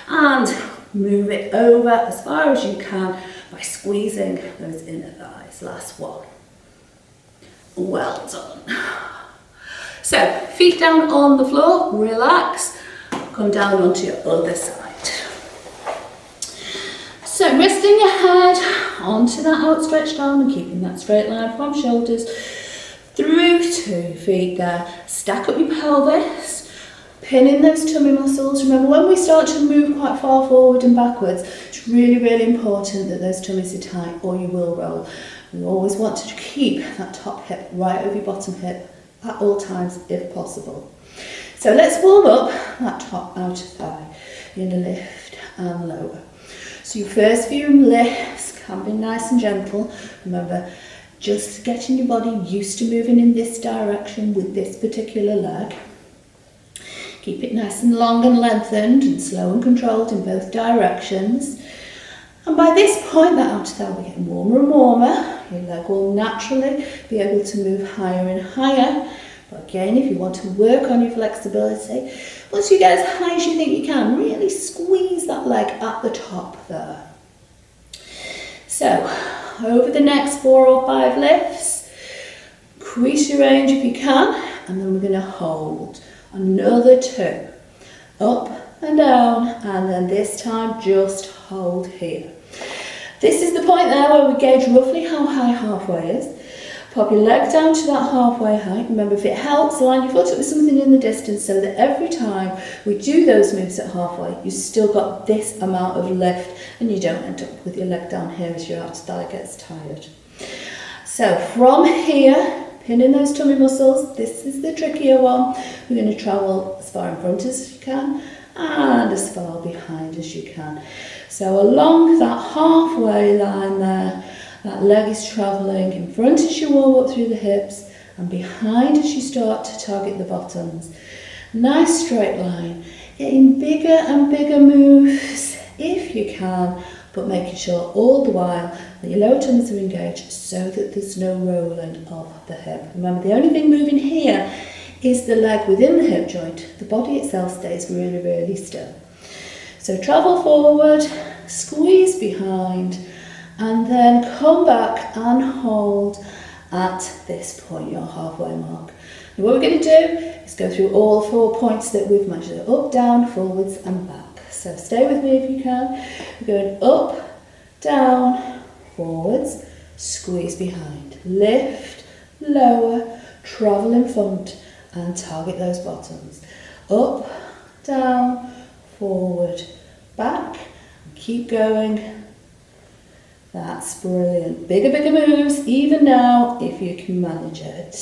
and move it over as far as you can by squeezing those inner thighs. Last 1. Well done. So, feet down on the floor, relax, come down onto your other side. So, resting your head onto that outstretched arm and keeping that straight line from shoulders through to feet there. Stack up your pelvis, pin in those tummy muscles. Remember, when we start to move quite far forward and backwards, it's really, really important that those tummies are tight or you will roll. You always want to keep that top hip right over your bottom hip at all times if possible. So let's warm up that top outer thigh. You're going to lift and lower. So your first few lifts can be nice and gentle. Remember, just getting your body used to moving in this direction with this particular leg. Keep it nice and long and lengthened and slow and controlled in both directions. And by this point, that outer thigh will be getting warmer and warmer. Your leg will naturally be able to move higher and higher. But again, if you want to work on your flexibility, once you get as high as you think you can, really squeeze that leg at the top there. So, over the next 4 or 5 lifts, increase your range if you can, and then we're going to hold another 2. Up and down, and then this time just hold here. This is the point there where we gauge roughly how high halfway is. Pop your leg down to that halfway height. Remember, if it helps, line your foot up with something in the distance so that every time we do those moves at halfway, you've still got this amount of lift and you don't end up with your leg down here as your outer thigh gets tired. So from here, pin in those tummy muscles. This is the trickier one. We're going to travel as far in front as you can and as far behind as you can. So along that halfway line there, that leg is travelling in front as you warm up through the hips and behind as you start to target the bottoms. Nice straight line, getting bigger and bigger moves if you can, but making sure all the while that your lower tummies are engaged so that there's no rolling of the hip. Remember, the only thing moving here is the leg within the hip joint. The body itself stays really, really still. So travel forward, squeeze behind, and then come back and hold at this point, your halfway mark. And what we're going to do is go through all 4 points that we've measured, up, down, forwards and back. So stay with me if you can. We're going up, down, forwards, squeeze behind, lift, lower, travel in front and target those bottoms. Up, down, forward, back, and keep going. That's brilliant. Bigger, bigger moves, even now, if you can manage it.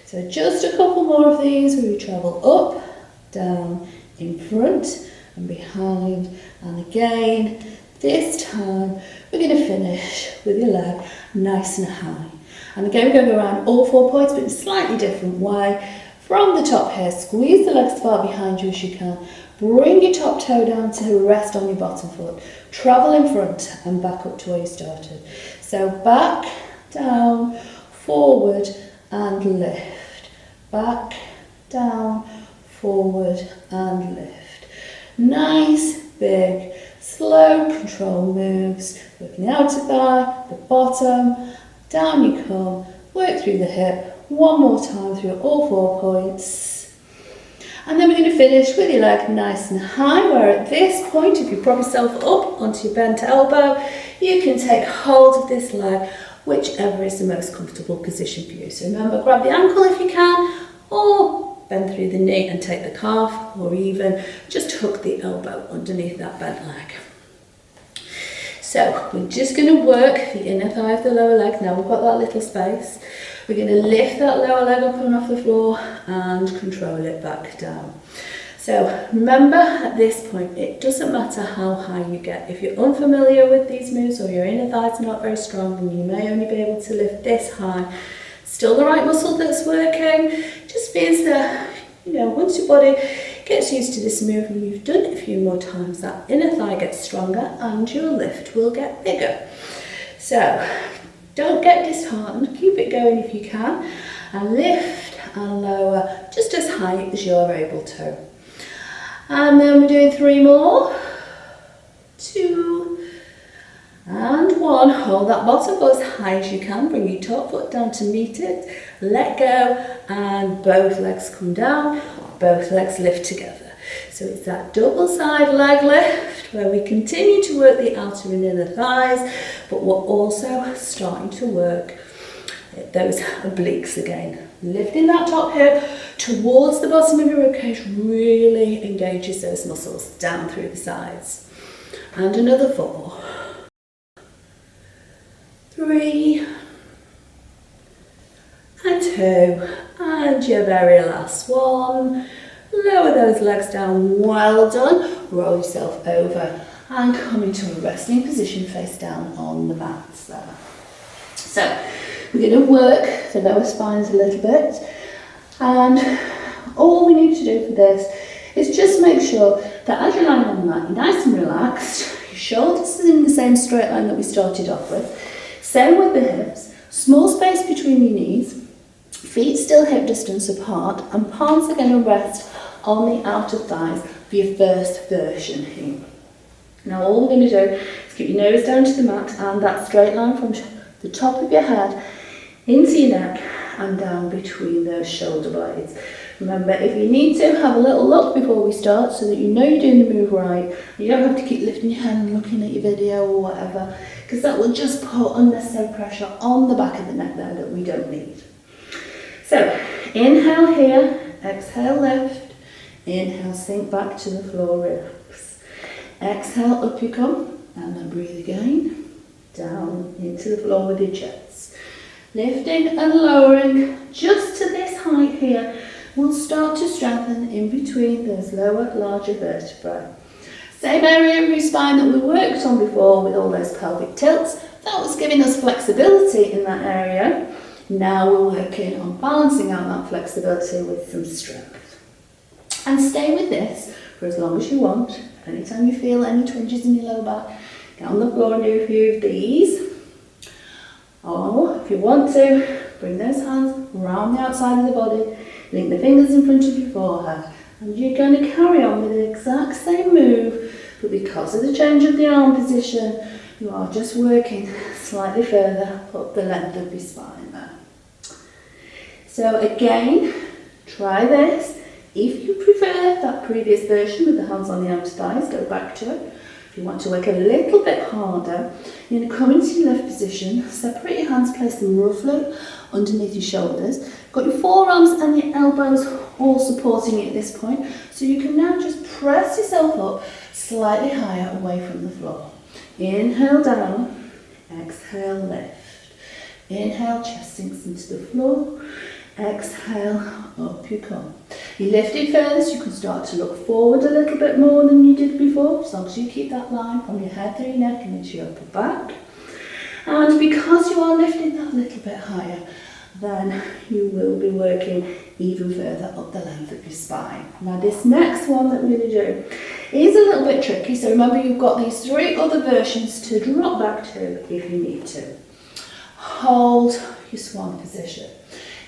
So just a couple more of these where we travel up, down, in front and behind. And again, this time, we're going to finish with your leg nice and high. And again, we're going to go around all 4 points, but in a slightly different way. From the top here, squeeze the legs as far behind you as you can. Bring your top toe down to rest on your bottom foot. Travel in front and back up to where you started. So back, down, forward and lift. Back, down, forward and lift. Nice, big, slow control moves. Working the outer thigh, the bottom, down you come, work through the hip. One more time through all 4 points. And then we're going to finish with your leg nice and high, where at this point, if you prop yourself up onto your bent elbow, you can take hold of this leg, whichever is the most comfortable position for you. So remember, grab the ankle if you can, or bend through the knee and take the calf, or even just hook the elbow underneath that bent leg. So we're just going to work the inner thigh of the lower leg. Now we've got that little space. We're going to lift that lower leg up and off the floor and control it back down. So So remember, at this point, it doesn't matter how high you get. If you're unfamiliar with these moves or your inner thighs are not very strong, then you may only be able to lift this high. Still the right muscle that's working. Just means that, once your body gets used to this move and you've done it a few more times, that inner thigh gets stronger and your lift will get bigger. So don't get disheartened. Keep it going if you can. And lift and lower just as high as you're able to. And then we're doing 3 more. 2 and 1. Hold that bottom foot as high as you can. Bring your top foot down to meet it. Let go and both legs come down. Both legs lift together. So it's that double side leg lift where we continue to work the outer and inner thighs, but we're also starting to work those obliques again. Lifting that top hip towards the bottom of your ribcage really engages those muscles down through the sides. And another 4, 3, and 2, and your very last one. Lower those legs down, well done. Roll yourself over and come into a resting position face down on the mats there. So we're going to work the lower spines a little bit, and all we need to do for this is just make sure that as you're lying on the mat, you're nice and relaxed, your shoulders are in the same straight line that we started off with, same with the hips, small space between your knees, feet still hip distance apart, and palms are going to rest on the outer thighs for your first version here. Now all we're going to do is keep your nose down to the mat and that straight line from the top of your head into your neck and down between those shoulder blades. Remember, if you need to, have a little look before we start so that you know you're doing the move right. You don't have to keep lifting your hand and looking at your video or whatever, because that will just put unnecessary pressure on the back of the neck there that we don't need. So, inhale here, exhale lift, inhale sink back to the floor, relax. Exhale, up you come, and then breathe again, down into the floor with your chest. Lifting and lowering just to this height here will start to strengthen in between those lower, larger vertebrae. Same area of your spine that we worked on before with all those pelvic tilts. That was giving us flexibility in that area. Now we're working on balancing out that flexibility with some strength. And stay with this for as long as you want. Anytime you feel any twinges in your lower back, get on the floor and do a few of these. Or if you want to, bring those hands around the outside of the body, link the fingers in front of your forehead, and you're going to carry on with the exact same move, but because of the change of the arm position, you are just working slightly further up the length of your spine there. So again, try this. If you prefer that previous version with the hands on the outer thighs, go back to it. If you want to work a little bit harder, you're going to come into your left position, separate your hands, place them roughly underneath your shoulders. Got your forearms and your elbows all supporting you at this point, so you can now just press yourself up slightly higher away from the floor. Inhale down, exhale lift. Inhale, chest sinks into the floor. Exhale, up you come. You lifted further, so you can start to look forward a little bit more than you did before, as long as you keep that line from your head through your neck and into your upper back. And because you are lifting that little bit higher, then you will be working even further up the length of your spine. Now this next one that we're going to do is a little bit tricky, so remember you've got these 3 other versions to drop back to if you need to. Hold your swan position.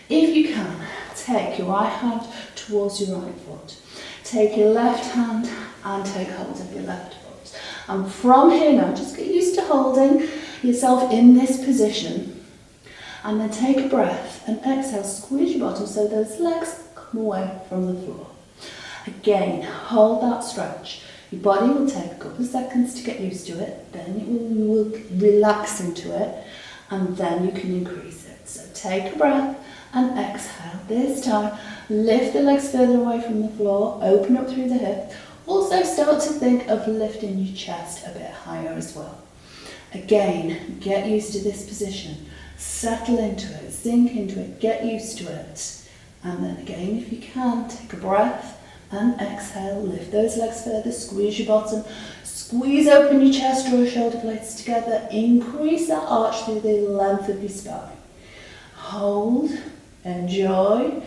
If you can, take your right hand towards your right foot. Take your left hand and take hold of your left foot. And from here now, just get used to holding yourself in this position. And then take a breath and exhale, squeeze your bottom so those legs come away from the floor. Again, hold that stretch. Your body will take a couple of seconds to get used to it, then you will relax into it, and then you can increase it. So take a breath and exhale. This time, lift the legs further away from the floor, open up through the hip. Also start to think of lifting your chest a bit higher as well. Again, get used to this position. Settle into it, sink into it, get used to it. And then again, if you can, take a breath and exhale, lift those legs further, squeeze your bottom, squeeze open your chest, draw your shoulder blades together, increase that arch through the length of your spine. Hold, enjoy,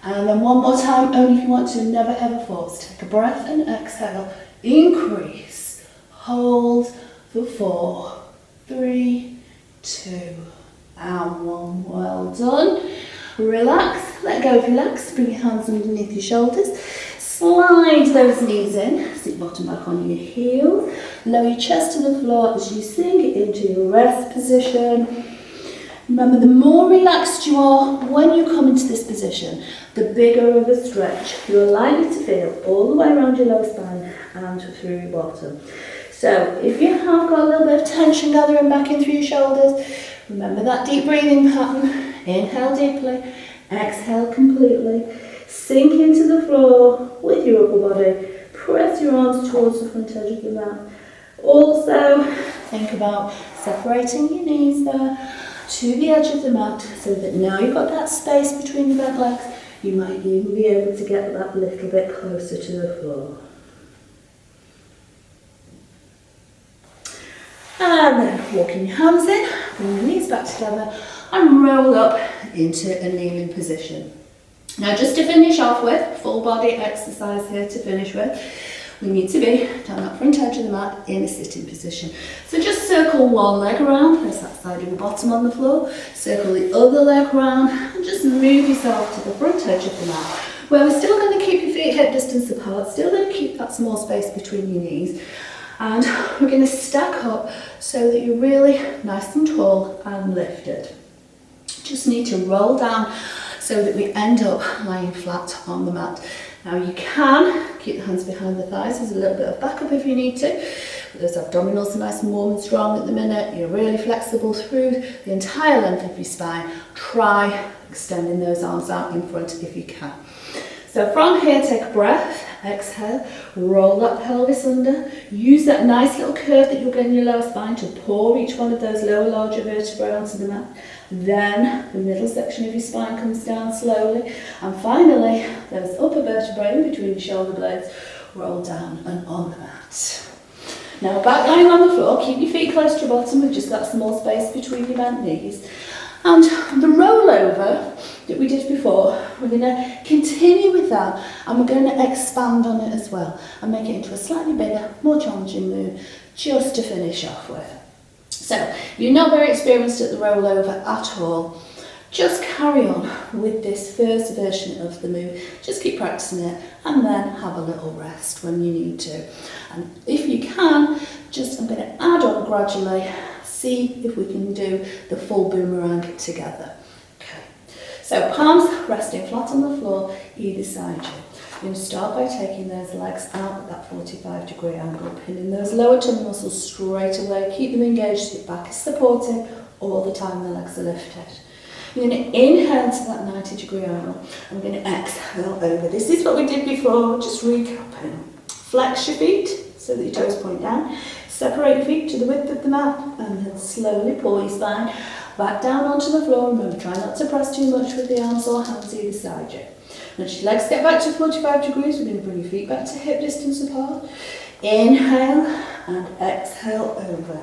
and then one more time, only if you want to, never ever force. Take a breath and exhale, increase, hold for 4, 3, 2, and 1. Well done. Relax, let go of your legs, bring your hands underneath your shoulders, slide those knees in, sit bottom back on your heel, lower your chest to the floor as you sink into your rest position. Remember, the more relaxed you are when you come into this position, the bigger of a stretch you're likely to feel all the way around your lower spine and through your bottom. So if you have got a little bit of tension gathering back in through your shoulders, remember that deep breathing pattern. Inhale deeply, exhale completely, sink into the floor with your upper body, press your arms towards the front edge of the mat. Also, think about separating your knees there to the edge of the mat so that now you've got that space between your bent legs, you might even be able to get that little bit closer to the floor. And then walking your hands in, bring your knees back together and roll up into a kneeling position. Now just to finish off with, full body exercise here to finish with, we need to be down that front edge of the mat in a sitting position. So just circle one leg around, place that side of your bottom on the floor, circle the other leg around and just move yourself to the front edge of the mat, where we're still going to keep your feet hip distance apart, still going to keep that small space between your knees. And we're going to stack up so that you're really nice and tall and lifted. Just need to roll down so that we end up lying flat on the mat. Now you can keep the hands behind the thighs, there's a little bit of backup if you need to. Those abdominals are nice and warm and strong at the minute. You're really flexible through the entire length of your spine. Try extending those arms out in front if you can. So from here, take a breath, exhale, roll that pelvis under, use that nice little curve that you'll get in your lower spine to pour each one of those lower larger vertebrae onto the mat. Then the middle section of your spine comes down slowly, and finally those upper vertebrae in between your shoulder blades roll down and on the mat. Now back lying on the floor, keep your feet close to your bottom with just that small space between your bent knees. And the rollover that we did before, we're going to continue with that, and we're going to expand on it as well and make it into a slightly bigger, more challenging move just to finish off with. So if you're not very experienced at the rollover at all, just carry on with this first version of the move. Just keep practicing it and then have a little rest when you need to. And if you can, I'm going to add on gradually, see if we can do the full boomerang together. Okay, so palms resting flat on the floor, either side you. You're going to start by taking those legs out at that 45-degree angle, pinning those lower tummy muscles straight away, keep them engaged, your back is supported all the time the legs are lifted. You're going to inhale to that 90-degree angle, and we're going to exhale over. This is what we did before, just recapping. Flex your feet so that your toes point down, separate your feet to the width of the mat, and then slowly pull your spine back down onto the floor. Remember, try not to press too much with the arms or hands either side you. Once your legs get back to 45 degrees, we're going to bring your feet back to hip distance apart. Inhale and exhale over.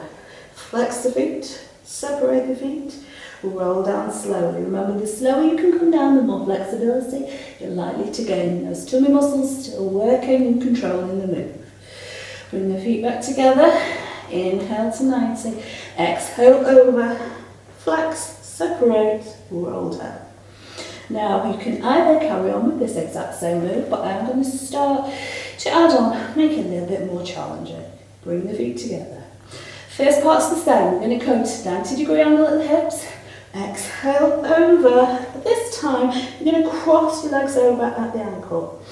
Flex the feet, separate the feet, roll down slowly. Remember, the slower you can come down, the more flexibility you're likely to gain. Those tummy muscles still working and controlling the move. Bring the feet back together. Inhale to 90. Exhale over. Flex, separate, roll down. Now you can either carry on with this exact same move, but I'm going to start to add on, make it a little bit more challenging. Bring the feet together. First part's the same. We're going to come to 90-degree angle at the hips. Exhale over. This time you're going to cross your legs over at the ankle.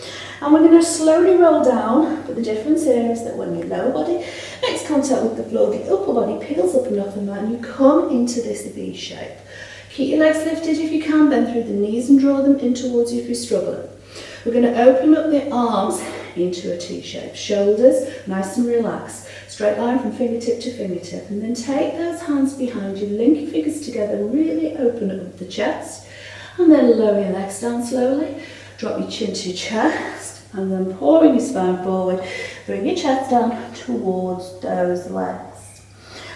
And we're going to slowly roll down, but the difference here is that when your lower body makes contact with the floor, the upper body peels up and off the mat and you come into this V shape. Keep your legs lifted if you can, bend through the knees and draw them in towards you if you're struggling. We're going to open up the arms into a T shape. Shoulders nice and relaxed. Straight line from fingertip to fingertip. And then take those hands behind you, link your fingers together, really open up the chest. And then lower your legs down slowly. Drop your chin to your chest And then pouring your spine forward, bring your chest down towards those legs.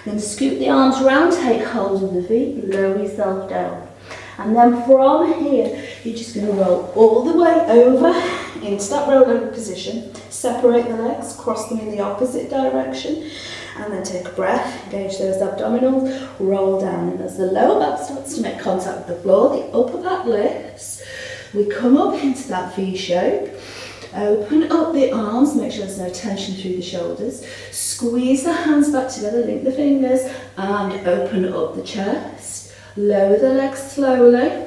Then scoop the arms round, take hold of the feet, lower yourself down. And then from here, you're just going to roll all the way over into that rollover position. Separate the legs, cross them in the opposite direction. And then take a breath, engage those abdominals, roll down. And as the lower back starts to make contact with the floor, the upper back lifts. We come up into that V shape. Open up the arms, make sure there's no tension through the shoulders. Squeeze the hands back together, link the fingers, and open up the chest. Lower the legs slowly.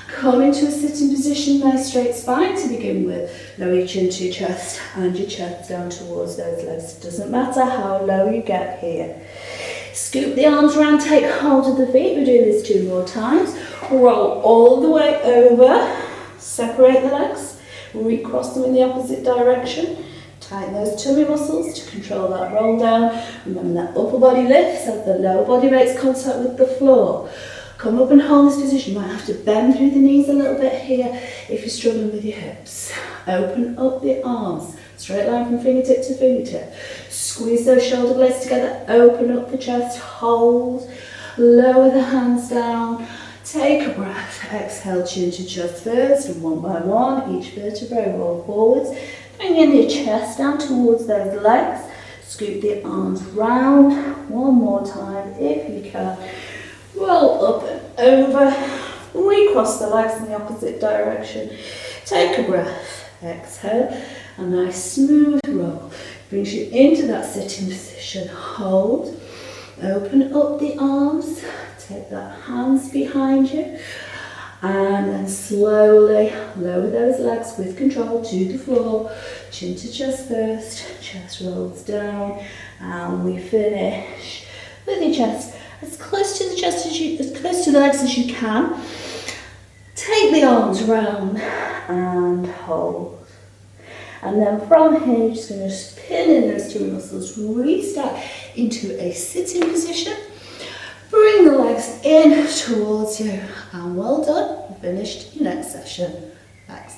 Come into a sitting position, nice straight spine to begin with. Lower your chin to your chest and your chest down towards those legs. It doesn't matter how low you get here. Scoop the arms around, take hold of the feet. We're doing this 2 more times. Roll all the way over. Separate the legs. Recross them in the opposite direction. Tighten those tummy muscles to control that roll down. Remember that upper body lifts as the lower body makes contact with the floor. Come up and hold this position. You might have to bend through the knees a little bit here if you're struggling with your hips. Open up the arms. Straight line from fingertip to fingertip. Squeeze those shoulder blades together. Open up the chest. Hold. Lower the hands down. Take a breath. Exhale, chin to chest first. And one by one, each vertebrae roll forwards. Bring in your chest down towards those legs. Scoop the arms round. One more time if you can. Roll up and over. Recross the legs in the opposite direction. Take a breath. Exhale. A nice smooth roll. Brings you into that sitting position. Hold. Open up the arms. Take that hands behind you. And then slowly lower those legs with control to the floor. Chin to chest first. Chest rolls down. And we finish with your chest as close to the chest as close to the legs as you can. Take the arms round and hold. And then from here, you're just going to spin in those 2 muscles, restack into a sitting position. Bring the legs in towards you. And well done. You've finished your next session. Thanks.